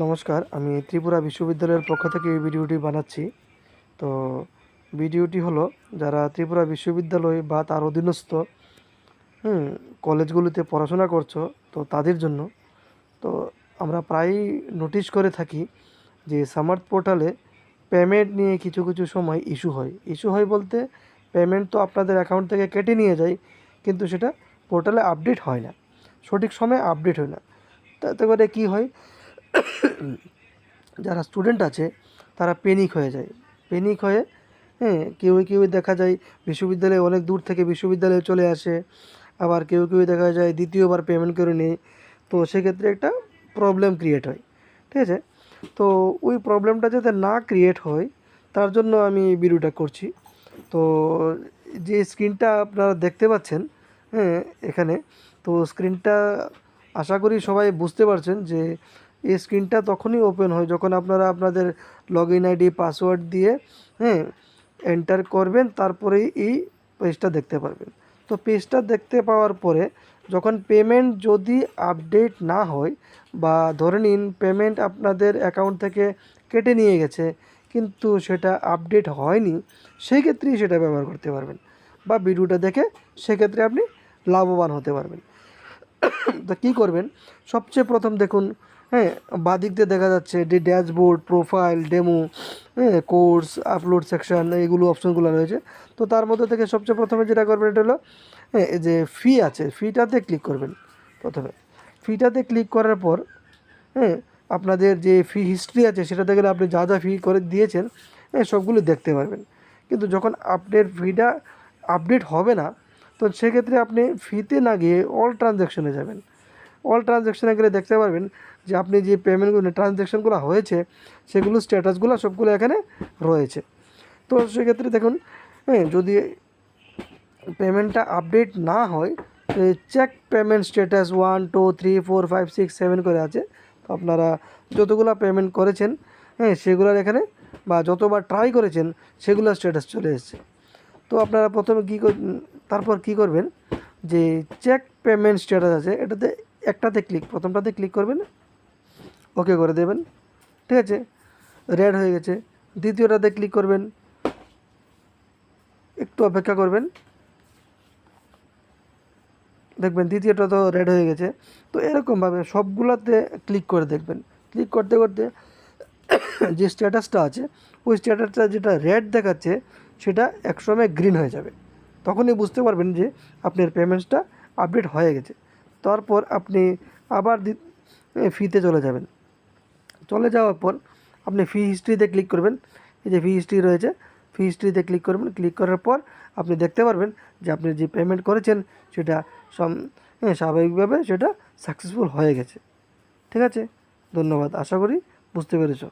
নমস্কার, আমি ত্রিপুরা বিশ্ববিদ্যালয়ের পক্ষ থেকে এই ভিডিওটি বানাচ্ছি। তো ভিডিওটি হলো যারা ত্রিপুরা বিশ্ববিদ্যালয় বা তার অধীনস্থ কলেজগুলিতে পড়াশোনা করছো, তো তাদের জন্য। তো আমরা প্রায়ই নোটিশ করে থাকি যে সামার্থ পোর্টালে পেমেন্ট নিয়ে কিছু কিছু সময় ইস্যু হয় বলতে পেমেন্ট তো আপনাদের অ্যাকাউন্ট থেকে কেটে নিয়ে যায়, কিন্তু সেটা পোর্টালে আপডেট হয় না, সঠিক সময়ে আপডেট হয় না। তাতে করে কী হয়, যারা স্টুডেন্ট আছে তারা প্যানিক হয়ে যায়। প্যানিক হয়ে কেউ কেউ দেখা যায় বিশ্ববিদ্যালয়ে অনেক দূর থেকে বিশ্ববিদ্যালয়ে চলে আসে, আবার কেউ কেউ দেখা যায় দ্বিতীয়বার পেমেন্ট করে নেয়। তো সেক্ষেত্রে একটা প্রবলেম ক্রিয়েট হয়, ঠিক আছে? তো ওই প্রবলেমটা যাতে না ক্রিয়েট হয় তার জন্য আমি এই ভিডিওটা করছি। তো যে স্ক্রিনটা আপনারা দেখতে পাচ্ছেন এখানে, তো স্ক্রিনটা আশা করি সবাই বুঝতে পারছেন যে এই স্ক্রিনটা তখনই ওপেন হয় যখন আপনারা আপনাদের লগ ইন আইডি পাসওয়ার্ড দিয়ে এন্টার করবেন, তারপরেই এই পেজটা দেখতে পারবেন। তো পেজটা দেখতে পাওয়ার পরে যখন পেমেন্ট যদি আপডেট না হয়, বা ধরে নিন পেমেন্ট আপনাদের অ্যাকাউন্ট থেকে কেটে নিয়ে গেছে কিন্তু সেটা আপডেট হয়নি, সেই ক্ষেত্রেই সেটা ব্যবহার করতে পারবেন, বা ভিডিওটা দেখে সেক্ষেত্রে আপনি লাভবান হতে পারবেন। তো কী করবেন, সবচেয়ে প্রথম দেখুন, বাদিক দিয়ে দেখা যাচ্ছে যে dashboard, profile, demo, course, upload section, এইগুলো অপশনগুলো রয়েছে। তো তার মধ্যে থেকে সবচেয়ে প্রথমে যেটা করবেন এটা হলো এই যে ফি আছে, ফিটাতে ক্লিক করবেন। প্রথমে ফিটাতে ক্লিক করার পর আপনাদের যে ফি হিস্ট্রি আছে সেটাতে গেলে আপনি যা যা ফি করে দিয়েছেন সবগুলো দেখতে পারবেন। কিন্তু যখন আপনার ফিটা আপডেট হবে না, তো সেক্ষেত্রে আপনি ফিতে না গিয়ে অল ট্রানজ্যাকশনে যাবেন। অল ট্রানজ্যাকশনে গেলে দেখতে পারবেন যে আপনি যে পেমেন্টগুলো ট্রানজ্যাকশনগুলো হয়েছে সেগুলো স্ট্যাটাসগুলো সবগুলো এখানে রয়েছে। তো সেক্ষেত্রে দেখুন, যদি পেমেন্টটা আপডেট না হয়, চেক পেমেন্ট স্ট্যাটাস 1 2 3 4 5 6 7 করে আছে। তো আপনারা যতগুলো পেমেন্ট করেছেন সেগুলোর এখানে, বা যতবার ট্রাই করেছেন সেগুলোর স্ট্যাটাস চলে এসেছে। তো আপনারা প্রথমে তারপর কী করবেন, যে চেক পেমেন্ট স্ট্যাটাস আছে এটাতে প্রথমটাতে ক্লিক করবেন, ওকে করে দেবেন, ঠিক আছে? রেড হয়ে গেছে। দ্বিতীয়টাতে ক্লিক করবেন, একটু অপেক্ষা করবেন, দেখবেন দ্বিতীয়টা তো রেড হয়ে গেছে। তো এরকমভাবে সবগুলোতে ক্লিক করে দেখবেন। ক্লিক করতে করতে যে স্ট্যাটাসটা আছে ওই স্ট্যাটাসটা যেটা রেড দেখাচ্ছে সেটা একসময় গ্রিন হয়ে যাবে। তখনই বুঝতে পারবেন যে আপনার পেমেন্টসটা আপডেট হয়ে গেছে। তারপর আপনি আবার ফিতে চলে যাবেন। চলে যাওয়ার পর আপনি ফি হিস্ট্রিতে ক্লিক করবেন। এই যে ফি হিস্ট্রি রয়েছে, ফি হিস্ট্রিতে ক্লিক করবেন। ক্লিক করার পর আপনি দেখতে পারবেন যে আপনি যে পেমেন্ট করেছেন সেটা স্বাভাবিকভাবে সেটা সাকসেসফুল হয়ে গেছে। ঠিক আছে, ধন্যবাদ। আশা করি বুঝতে পেরেছো।